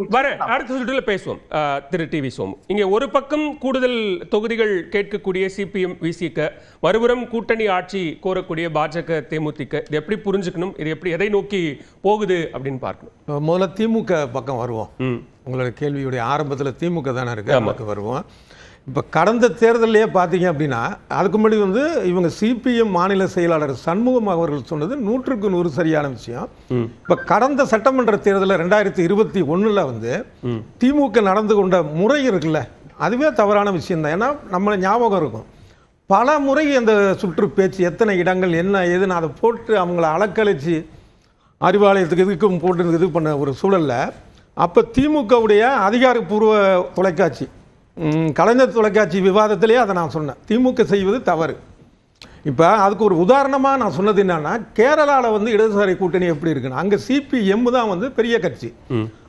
அடுத்த சுற்றுல பேசுவோம். திரு டிவி சோமு, இங்கே ஒரு பக்கம் கூடுதல் தொகுதிகள் கேட்கக்கூடிய சிபிஎம் விசிக, மறுபுறம் கூட்டணி ஆட்சி கோரக்கூடிய பாஜக தேமுதிக, இது எப்படி புரிஞ்சுக்கணும்? இது எப்படி எதை நோக்கி போகுது அப்படின்னு பார்க்கணும். முதல்ல திமுக பக்கம் வருவோம். உங்களுடைய கேள்வியுடைய ஆரம்பத்தில் திமுக தானே இருக்கு, நமக்கு வருவோம். இப்போ கடந்த தேர்தலையே பார்த்தீங்க அப்படின்னா, அதுக்கு முன்னாடி இவங்க சிபிஎம் மாநில செயலாளர் சண்முகம் அவர்கள் சொன்னது 100க்கு 100 சரியான விஷயம். இப்போ கடந்த சட்டமன்ற தேர்தலில் 2021 திமுக நடந்து கொண்ட முறை இருக்குல்ல, அதுவே தவறான விஷயம் தான். ஏன்னா நம்மளை ஞாபகம் இருக்கும், பல முறை அந்த சுற்று பேச்சு, எத்தனை இடங்கள் என்ன ஏதுன்னு அதை போட்டு அவங்கள அலக்கழிச்சு அறிவாலயத்துக்கு இதுக்கும் போட்டு இது பண்ண ஒரு சூழலில், அப்போ திமுகவுடைய அதிகாரப்பூர்வ தொலைக்காட்சி கலைஞர் தொலைக்காட்சி விவாதத்திலேயே அதை நான் சொன்னேன், திமுக செய்வது தவறு. இப்போ அதுக்கு ஒரு உதாரணமாக நான் சொன்னது என்னன்னா, கேரளாவில் இடதுசாரி கூட்டணி எப்படி இருக்குன்னா, அங்கே சிபிஎம் தான் பெரிய கட்சி.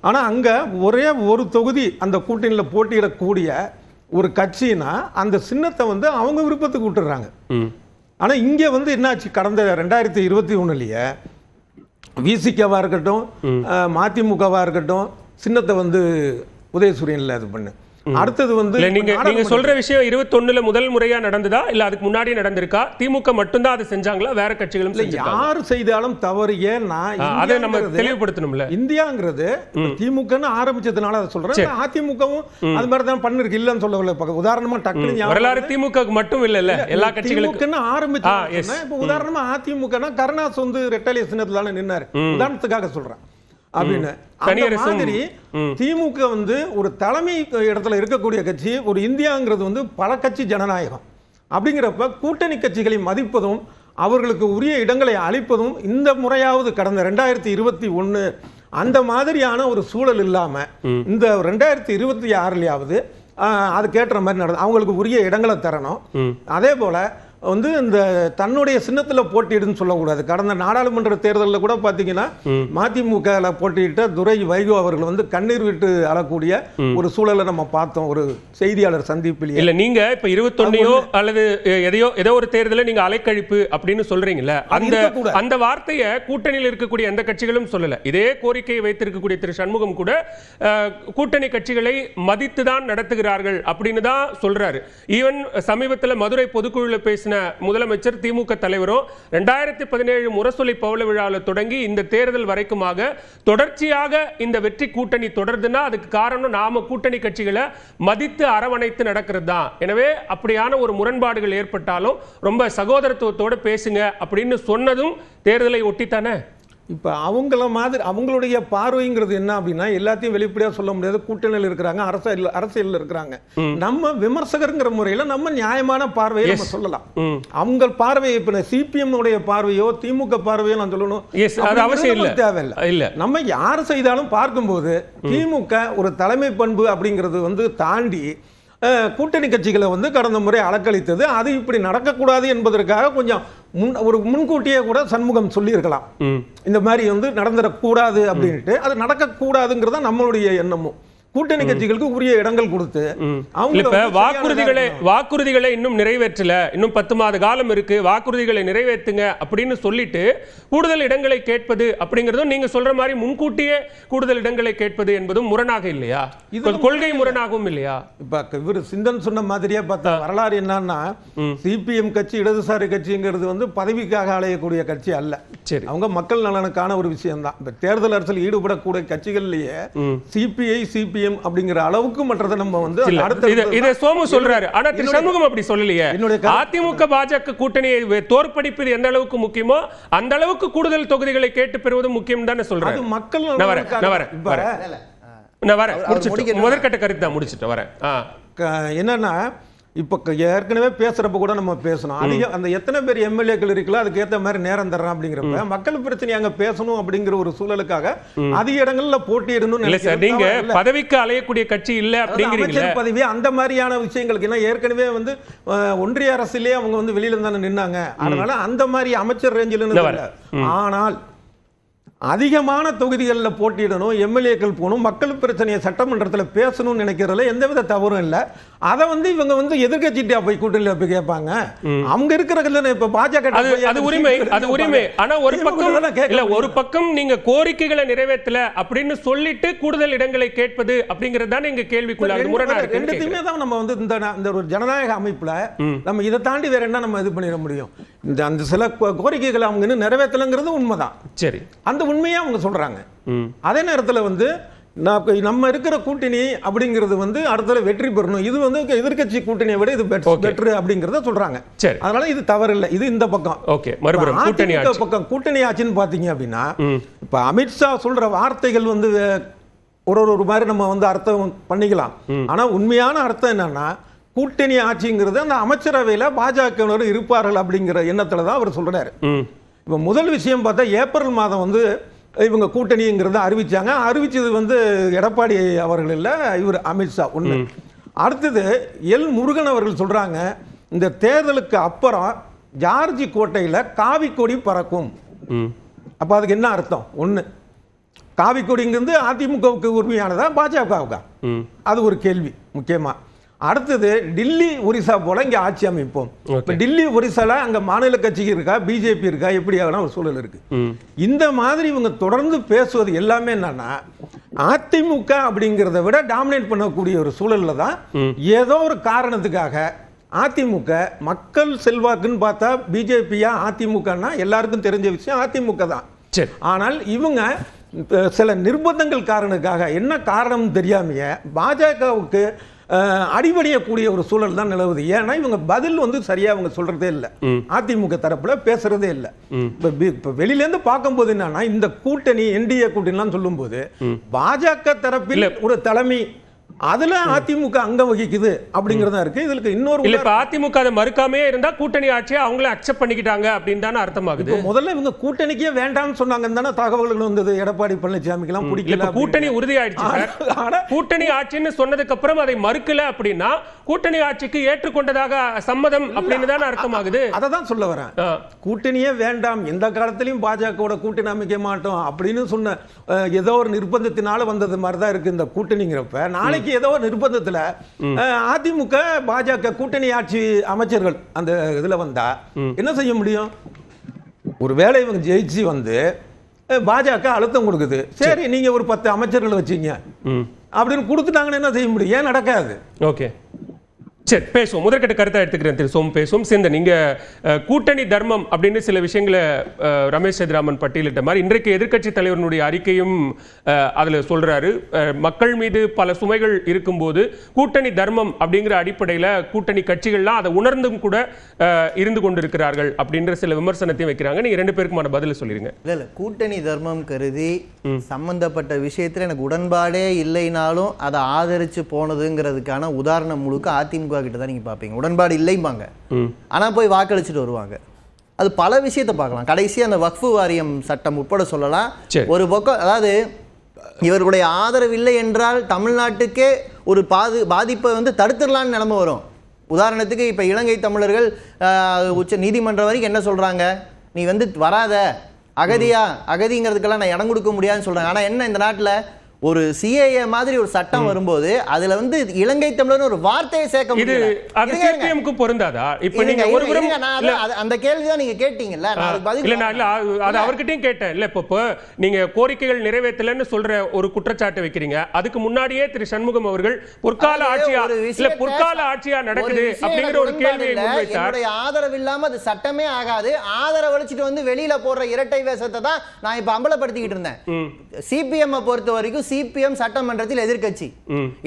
ஆனால் அங்கே ஒரே ஒரு தொகுதி அந்த கூட்டணியில் போட்டியிடக்கூடிய ஒரு கட்சினா அந்த சின்னத்தை அவங்க விருப்பத்துக்கு விட்டுறாங்க. ஆனால் இங்கே என்னாச்சு, கடந்த 2021 விசிகவா இருக்கட்டும் மதிமுகவா இருக்கட்டும் சின்னத்தை உதயசூரியன்ல இது பண்ணு. அடுத்தது நீங்க சொல்ற விஷயம் 21 முதல் முறையா நடந்ததா இல்ல அதுக்கு முன்னாடி நடந்திருக்கா? திமுக மட்டும்தான் அதை செஞ்சாங்களா, வேற கட்சிகளும் யார் செய்தாலும் தவறு. ஏன்னா அதை நம்ம தெளிவுபடுத்தணும்ல. இந்தியாங்கிறது திமுகன்னு ஆரம்பிச்சதுனால அதை சொல்றேன். அதிமுகவும் அது மாதிரி தான் பண்ணிருக்கு, இல்லன்னு சொல்லவில்லை. உதாரணமா டக்குனு வரலாறு திமுக மட்டும் இல்ல, எல்லா கட்சிகளுக்கும் ஆரம்பிச்சு. இப்ப உதாரணமா அதிமுகனா கருணாஸ் ரெட்டலை சின்னத்துல நின்னாரு, உதாரணத்துக்காக சொல்றேன். அப்படின்னு மாதிரி திமுக ஒரு தலைமை இடத்துல இருக்கக்கூடிய கட்சி. ஒரு இந்தியாங்கிறது பல கட்சி ஜனநாயகம். அப்படிங்கிறப்ப கூட்டணி கட்சிகளை மதிப்பதும் அவர்களுக்கு உரிய இடங்களை அளிப்பதும் இந்த முறையாவது கடந்த 2021 அந்த மாதிரியான ஒரு சூழல் இல்லாம இந்த 2026 அதுக்கேற்ற மாதிரி நடந்து அவங்களுக்கு உரிய இடங்களை தரணும். அதே போல இந்த தன்னுடைய சின்னத்தில் போட்டியிடுன்னு சொல்லக்கூடாது. கடந்த நாடாளுமன்ற தேர்தலில் கூட பார்த்தீங்கன்னா மதிமுக போட்டியிட்ட துரை வைகோ அவர்கள் கண்ணீர் விட்டு அழக்கூடிய ஒரு சூழலை நம்ம பார்த்தோம் ஒரு செய்தியாளர் சந்திப்பில். இல்ல நீங்க இப்ப 21 அல்லது ஏதோ ஒரு தேர்தலை நீங்க அலைக்கழிப்பு அப்படின்னு சொல்றீங்கல்ல, அந்த வார்த்தையை கூட்டணியில் இருக்கக்கூடிய எந்த கட்சிகளும் சொல்லல. இதே கோரிக்கையை வைத்திருக்கக்கூடிய திரு சண்முகம் கூட கூட்டணி கட்சிகளை மதித்துதான் நடத்துகிறார்கள் அப்படின்னு தான் சொல்றாரு. ஈவன் சமீபத்தில் மதுரை பொதுக்குழுல பேசின முதலமைச்சர் திமுக தலைவரும் 2017 முரசொலி பவள விழாவில் தொடங்கி இந்த தேர்தல் வரைக்குமாக தொடர்ச்சியாக இந்த வெற்றி கூட்டணி தொடர்ந்துன்னா அதுக்கு காரணம் நாம கூட்டணி கட்சிகளை மதித்து அரவணைத்து நடக்கிறது தான். எனவே அப்படியான ஒரு முரண்பாடுகள் ஏற்பட்டாலும் ரொம்ப சகோதரத்துவத்தோடு பேசுங்க அப்படின்னு சொன்னதும் தேர்தலை ஒட்டித்தானே. இப்போ அவங்கள மாதிரி அவங்களுடைய பார்வைங்கிறது என்ன அப்படின்னா, எல்லாத்தையும் வெளிப்படையாக சொல்ல முடியாது. கூட்டணியில் இருக்கிறாங்க, அரசியலில் இருக்கிறாங்க. நம்ம விமர்சகருங்கிற முறையில் நம்ம நியாயமான பார்வையை நம்ம சொல்லலாம். அவங்க பார்வையை இப்போ சிபிஎம் உடைய பார்வையோ திமுக பார்வையோ நான் சொல்லணும் அவசியம் தேவையில்லை. நம்ம யார் செய்தாலும் பார்க்கும்போது திமுக ஒரு தலைமை பண்பு அப்படிங்கிறது தாண்டி கூட்டணி கட்சிகளை கடந்த முறை அலக்களித்தது. அது இப்படி நடக்கக்கூடாது என்பதற்காக கொஞ்சம் ஒரு முன்கூட்டியே கூட சண்முகம் சொல்லியிருக்கலாம், இந்த மாதிரி நடந்துடக்கூடாது அப்படின்ட்டு. அது நடக்கக்கூடாதுங்கிறத நம்மளுடைய எண்ணமும். கூட்டணி கட்சிகளுக்கு உரிய இடங்கள் கொடுத்து வாக்குறுதிகளை இன்னும் நிறைவேற்றல, இன்னும் 10 மாத காலம் இருக்கு, வாக்குறுதிகளை நிறைவேற்றுங்க அப்படின்னு சொல்லிட்டு கூடுதல் இடங்களை கேட்பது அப்படிங்கிறதும் நீங்க சொல்ற மாதிரி முன்கூட்டியே கூடுதல் இடங்களை கேட்பது என்பதும் முரணாக இல்லையா? இது கொள்கை முரணாகவும் இல்லையா? இப்ப இவர் சிந்தன் சொன்ன மாதிரியே பார்த்தா வரலாறு என்னன்னா, சிபிஎம் கட்சி இடதுசாரி கட்சிங்கிறது பதவிக்காக அலையக்கூடிய கட்சி அல்ல. சரி, அவங்க மக்கள் நலனுக்கான ஒரு விஷயம் தான். இந்த தேர்தல் அரசியல் ஈடுபடக்கூடிய கட்சிகள்லயே சிபிஐ சிபி அப்படிங்கிற அளவுக்கு மற்றதை நம்ம இதை சோமு சொல்றாரு. ஆனா திரு சண்முகம் அப்படி சொல்லலையே. அதிமுக பாஜக கூட்டணியை தோற்கடிப்பது எந்த அளவுக்கு முக்கியமோ அந்த அளவுக்கு கூடுதல் தொகுதிகளை கேட்டு பெறுவது முக்கியம் தானே சொல்றாரு. மக்கள் முதற்கட்ட கருத்து தான் முடிச்சுட்டு வரேன். என்னன்னா, இப்போ ஏற்கனவே பேசுறப்ப கூட நம்ம பேசணும், அதிகம் அந்த எத்தனை பேர் எம்எல்ஏக்கள் இருக்குல்ல அதுக்கு ஏற்ற மாதிரி நேரம் தர்றோம். அப்படிங்கிறப்ப மக்கள் பிரச்சனை அங்க பேசணும் அப்படிங்கிற ஒரு சூழலுக்காக அதிக இடங்கள்ல போட்டியிடணும். நீங்க பதவிக்கு அலையக்கூடிய கட்சி இல்ல அப்படிங்கிறீங்க, பதவி அந்த மாதிரியான விஷயங்களுக்கு. ஏன்னா ஏற்கனவே ஒன்றிய அரசிலே அவங்க வெளியில தானே நின்னாங்க. அதனால அந்த மாதிரி அமைச்சர் ரேஞ்சில். ஆனால் அதிகமான தொகுதிகளில் போட்டியிடணும், எம்எல்ஏக்கள் போகணும், மக்கள் பிரச்சனையை சட்டமன்றத்தில் பேசணும்னு நினைக்கிறதுல எந்தவித தவறும் இல்லை. அதை வந்து இவங்க வந்து எதிர்க்கட்சிட்டா போய் கூட்டணியில போய் கேட்பாங்க. அவங்க இருக்கிறதுல இப்ப பாஜக அது உரிமை. ஆனா ஒரு பக்கம் நீங்க கோரிக்கைகளை நிறைவேற்றல அப்படின்னு சொல்லிட்டு கூடுதல் இடங்களை கேட்பது அப்படிங்கிறது தான் எங்க கேள்விக்குள்ளாகுது. முரணா இருக்கு. ரெண்டுத்தையுமே தான் நம்ம வந்து இந்த ஒரு ஜனநாயக அமைப்புல நம்ம இதை தாண்டி வேற என்ன நம்ம இது பண்ணிட முடியும்? இந்த அந்த சில கோரிக்கைகளை அவங்க இன்னும் நிறைவேற்றலங்கிறது உண்மைதான். சரி, அந்த உண்மையை அவங்க சொல்றாங்க. அதே நேரத்தில் வந்து நம்ம இருக்கிற கூட்டணி அப்படிங்கிறது வந்து அடுத்த வெற்றி பெறணும், இது வந்து எதிர்க்கட்சி கூட்டணியை விட இது பெட்டர் அப்படிங்கறத சொல்றாங்க. அதனால இது தவறு இல்லை. இது இந்த பக்கம். ஓகே, மறுபடியும் கூட்டணி பக்கம் கூட்டணி ஆட்சின்னு பாத்தீங்க அப்படின்னா இப்ப அமித்ஷா சொல்ற வார்த்தைகள் வந்து ஒரு மாதிரி நம்ம வந்து அர்த்தம் பண்ணிக்கலாம். ஆனா உண்மையான அர்த்தம் என்னன்னா கூட்டணி ஆட்சிங்கிறது அந்த அமைச்சரவையில பாஜகவினர் இருப்பார்கள் அப்படிங்கிற எண்ணத்துல தான் அவர் சொல்றாரு. இப்ப முதல் விஷயம் பார்த்தா ஏப்ரல் மாதம் வந்து இவங்க கூட்டணிங்கிறத அறிவிச்சாங்க. அறிவிச்சது வந்து எடப்பாடி அவர்கள் இல்லை, இவர் அமித்ஷா ஒன்று. அடுத்தது எல் முருகன் அவர்கள் சொல்றாங்க இந்த தேர்தலுக்கு அப்புறம் ஜார்ஜி கோட்டையில் காவி கொடி பறக்கும். அப்போ அதுக்கு என்ன அர்த்தம்? ஒன்று, காவி கொடிங்கிறது அதிமுகவுக்கு உரிமையானதா பாஜகவுக்கா? அது ஒரு கேள்வி முக்கியமா. அடுத்தது டில்லி ஒரிசா போல இங்க ஆட்சி அமைப்போம். இப்ப டில்லி ஒரிசால அங்க மாநில கட்சி இருக்கா, பிஜேபி இருக்கா, எப்படியான ஒரு சூழல் இருக்கு. இந்த மாதிரி இவங்க தொடர்ந்து பேசுவது எல்லாமே என்னன்னா அதிமுக அப்படிங்கிறத விட டாமினேட் பண்ணக்கூடிய ஒரு சூழல்ல தான் ஏதோ ஒரு காரணத்துக்காக அதிமுக மக்கள் செல்வாக்குன்னு பார்த்தா பிஜேபியா அதிமுகனா எல்லாருக்கும் தெரிஞ்ச விஷயம் அதிமுக தான். ஆனால் இவங்க சில நிர்பந்தங்கள் காரணத்துக்காக என்ன காரணம் தெரியாமைய பாஜகவுக்கு அடிபடியக்கூடிய ஒரு சூழல் தான் நிலவுது. ஏன்னா இவங்க பதில் வந்து சரியா அவங்க சொல்றதே இல்லை, அதிமுக தரப்புல பேசுறதே இல்லை. இப்ப வெளியில இருந்து பார்க்கும்போது என்னன்னா இந்த கூட்டணி என்டிஏ கூட்டணிலாம் சொல்லும் போது பாஜக தரப்பில் ஒரு தலைமை அதுல அதிமுக அங்கம் வகிக்குது அப்படிங்கறதா இருக்கு. இதுக்கு இன்னொரு இல்ல, இப்ப அதிமுக அதை மறுக்காமே இருந்தா கூட்டணி ஆட்சியை அவங்களே அக்செப்ட் பண்ணிக்கிட்டாங்க அப்படின்னு தானே அர்த்தமாகுது. முதல்ல இவங்க கூட்டணிக்கே வேண்டாம்னு சொன்னாங்கன்னு தானே தகவல்கள் வந்தது. எடப்பாடி பழனிசாமிக்கு எல்லாம் பிடிக்கல, கூட்டணி உறுதியாயிடுச்சு. கூட்டணி ஆட்சின்னு சொன்னதுக்கு அப்புறம் அதை மறுக்கல அப்படின்னா கூட்டணி ஆட்சிக்கு ஏற்றுக்கொண்டதாக சம்மதம் அப்படின்னு தானே அர்த்தமாகுது. அதை தான் சொல்ல வரேன். கூட்டணியே வேண்டாம், எந்த காலத்திலையும் பாஜகவோட கூட்டணி அமைக்க மாட்டோம் அப்படின்னு சொன்ன ஏதோ ஒரு நிர்பந்தத்தினால வந்தது மாதிரிதான் இருக்கு இந்த கூட்டணிங்கிறப்ப. நாளைக்கு ஏதோ நிர்பந்தத்துல அதிமுக பாஜக கூட்டணி ஆட்சி அமைச்சர்கள் அந்த இதுல வந்தா என்ன செய்ய முடியும்? ஒருவேளை இவங்க ஜெயிச்சு வந்து பாஜக அழுத்தம் கொடுக்குது, சரி நீங்க ஒரு 10 அமைச்சர்கள் வச்சீங்க அப்படின்னு கொடுத்துட்டாங்கன்னு என்ன செய்ய முடியும்? ஏன் நடக்காது? ஓகே, சரி பேசுவோம். முதற்கட்ட கருத்தை எடுத்துக்கிறேன் திரு சோம், பேசுவோம். சேர்ந்த நீங்க கூட்டணி தர்மம் அப்படின்னு சில விஷயங்களை ரமேஷ் சேதுராமன் பட்டியலிட்ட மாதிரி இன்றைக்கு எதிர்க்கட்சி தலைவருடைய அறிக்கையும் அதுல சொல்றாரு. மக்கள் மீது பல சுமைகள் இருக்கும்போது கூட்டணி தர்மம் அப்படிங்கிற அடிப்படையில் கூட்டணி கட்சிகள்லாம் அதை உணர்ந்தும் கூட இருந்து கொண்டிருக்கிறார்கள் அப்படின்ற சில விமர்சனத்தையும் வைக்கிறாங்க. நீங்க ரெண்டு பேருக்குமான பதில சொல்லிருங்க. இல்ல, கூட்டணி தர்மம் கருதி சம்பந்தப்பட்ட விஷயத்துல எனக்கு உடன்பாடே இல்லைனாலும் அதை ஆதரிச்சு போனதுங்கிறதுக்கான உதாரணம் முழுக்க அதிமுக கிட்ட தான் நீங்க பாப்பீங்க. உடன்பாடு இல்லைம்பாங்க, ஆனா போய் வாக்களிச்சுட்டு வருவாங்க. அது பல விஷயத்தை பார்க்கலாம். கடைசியா அந்த வக்ஃபு வாரியம் சட்டம் உட்பட சொல்லலாம். ஒரு பக்கம் அதாவது இவர்களுடைய ஆதரவு இல்லை என்றால் தமிழ்நாட்டுக்கே ஒரு பாதிப்பை வந்து தடுத்துடலான்னு நிலைமை வரும். உதாரணத்துக்கு இப்ப இலங்கை தமிழர்கள் உச்ச நீதிமன்றம் வரைக்கும் என்ன சொல்றாங்க, நீ வந்து வராத, அகதிங்கிறதுக்கெல்லாம் நான் இடம் கொடுக்க முடியாதுன்னு சொல்றாங்க. ஆனா என்ன, இந்த நாட்டுல ஒரு சிஏஏ மாதிரி ஒரு சட்டம் வரும்போது அதுல வந்து இலங்கை தமிழர் ஒரு வார்த்தையை சேர்க்க முடியல. அது சிபிஎம்க்கு பொருந்தாதா? இப்போ நீங்க ஒருபுறம் அந்த கேள்வி தான் நீங்க கேட்டீங்கல்ல, நான் பதில் இல்ல நான் அது அவர்கிட்டயும் கேட்டேன். இல்ல இப்போ நீங்க கோரிக்கைகள் நிறைவேற்றலன்னு சொல்ற ஒரு குற்றச்சாட்டு வைக்கிறீங்க. அதுக்கு முன்னாடியே திரு சண்முகம் அவர்கள் பொற்கால ஆட்சியா நடக்குது அப்படிங்கிற ஒரு கேள்வியை முன்வைத்தார். என்னுடைய ஆதரவு இல்லாம அது சட்டமே ஆகாது, ஆதரவு அளிச்சிட்டு வந்து வெளியில போடுற இரட்டை வேஷத்தை தான் நான் இப்ப அம்பலப்படுத்திக்கிட்டு இருந்தேன். சிபிஎம் பொறுத்த வரைக்கும் சிபிஎம் சட்டமன்றத்தில்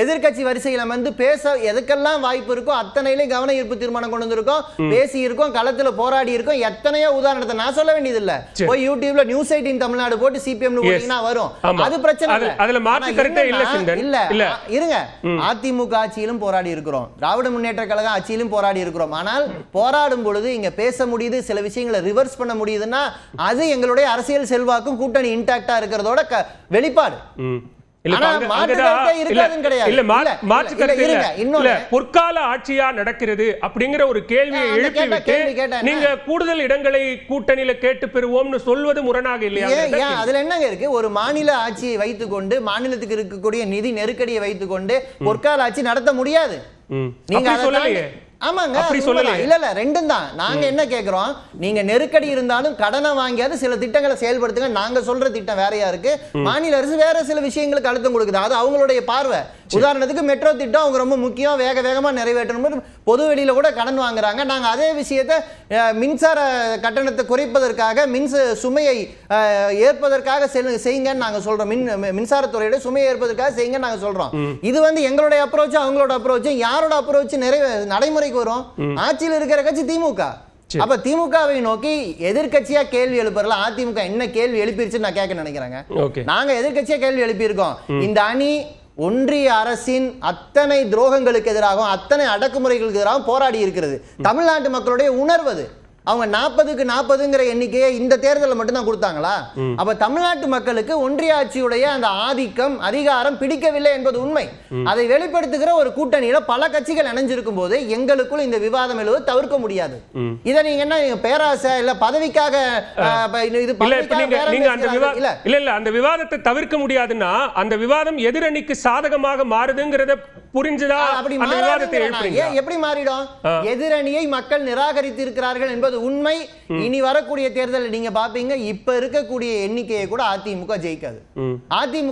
எதிர்க்கட்சி வரிசையில வந்து பேச எதுக்கெல்லாம் வாய்ப்பு இருக்கோ அத்தனையிலும் கவன ஈர்ப்பு தீர்மானம் கொண்டு வந்திருக்கோம், பேசி இருக்கோம், களத்துல போராடி இருக்கோம். எத்தனையோ உதாரணத்தை நான் சொல்ல வேண்டியது இல்ல. போய் யூடியூப்ல நியூஸ் 18 தமிழ்நாடு போட்டு சிபிஎம் போட்டீங்கன்னா வரும், அது பிரச்சனை இல்ல. அதுல மாற்று கருத்தே இல்ல சிந்தன். இல்ல இருங்க, அதிமுக ஆட்சியிலும் போராடி இருக்கிறோம், திராவிட முன்னேற்ற கழக ஆட்சியிலும் போராடி இருக்கிறோம். ஆனால் போராடும் பொழுது இங்க பேச முடியுது, சில விஷயங்களை ரிவர்ஸ் பண்ண முடியுதுன்னா அது எங்களுடைய அரசியல் செல்வாக்கும் கூட்டணி இன்டாக்டா இருக்கிறதோட வெளிப்பாடு. பொற்கால ஆட்சியா நடக்கிறது அப்படிங்கிற ஒரு கேள்வியை எழுப்பிவிட்டு நீங்க கூடுதல் இடங்களை கூட்டணியில கேட்டு பெறுவோம்னு சொல்வது முரணாக இல்லையா? அதுல என்ன இருக்கு? ஒரு மாநில ஆட்சியை வைத்துக் கொண்டு மாநிலத்துக்கு இருக்கக்கூடிய நிதி நெருக்கடியை வைத்துக் கொண்டு பொற்கால ஆட்சி நடத்த முடியாது. நீங்க அப்படி அதை சொல்லலையே. தாண்டி- ஆமாங்க, அப்படி அது சொல்லலையே. உண்மைதான். இல்ல இல்ல ரெண்டும் தான். நாங்க என்ன கேக்குறோம், நீங்க நெருக்கடி இருந்தாலும் கடனை வாங்கியாவது சில திட்டங்களை செயல்படுத்துங்க. நாங்க சொல்ற திட்டம் வேறையா இருக்கு, மாநில அரசு வேற சில விஷயங்களுக்கு அழுத்தம் கொடுக்குது. அது அவங்களுடைய பார்வை. உதாரணத்துக்கு மெட்ரோ திட்டம் அவங்க ரொம்ப முக்கியம், வேக வேகமா நிறைவேற்றணும், பொது வெளியில கூட கடன் வாங்குறாங்க. நாங்க அதே விஷயத்தை மின்சார கட்டணத்தை குறைப்பதற்காக சுமையை ஏற்பதற்காக செய்யுங்கன்னு நாங்க சொல்றோம். மின்சாரத்துறையோட சுமையை ஏற்பதற்காக செய்யுங்க நாங்க சொல்றோம். இது வந்து எங்களுடைய அப்ரோச், அவங்களோட அப்ரோச். யாரோட அப்ரோச் நடைமுறைக்கு வரும்? ஆட்சியில் இருக்கிற கட்சி திமுக. அப்ப திமுகவை நோக்கி எதிர்க்கட்சியா கேள்வி எழுப்புறல அதிமுக என்ன கேள்வி எழுப்பிருச்சு நான் கேட்க நினைக்கிறேங்க. நாங்க எதிர்க்கட்சியா கேள்வி எழுப்பியிருக்கோம். இந்த அணி ஒன்றிய அரசின் அத்தனை துரோகங்களுக்கு எதிராகவும் அத்தனை அடக்குமுறைகளுக்கு எதிராகவும் போராடி இருக்கிறது. தமிழ்நாட்டு மக்களுடைய உணர்வு. அவங்க 40க்கு 40ங்கிற எண்ணிக்கையை இந்த தேர்தலில் மட்டும்தான் கொடுத்தாங்களா? அப்ப தமிழ்நாட்டு மக்களுக்கு ஒன்றிய ஆட்சியுடைய அந்த ஆதிக்கம், அதிகாரம் பிடிக்கவில்லை என்பது உண்மை. அதை வெளிப்படுத்துகிற ஒரு கூட்டணியில பல கட்சிகள் இணைஞ்சிருக்கும் போது எங்களுக்குள் இந்த விவாதம் எழுவது தவிர்க்க முடியாது. இதை நீங்க என்ன பேராசை இல்ல பதவிக்காக அந்த விவாதத்தை தவிர்க்க முடியாதுன்னா அந்த விவாதம் எதிரணிக்கு சாதகமாக மாறுதுங்கிறத புரிஞ்சுதா? எப்படி மாறிடும்? எதிரணியை மக்கள் நிராகரித்து இருக்கிறார்கள் என்பது உண்மை. இனி வரக்கூடிய தேர்தலில் நீங்க பாப்பீங்க, இப்ப இருக்கக்கூடிய எண்ணிக்கையை கூட அதிமுக ஜெயிக்காது. அதிமுக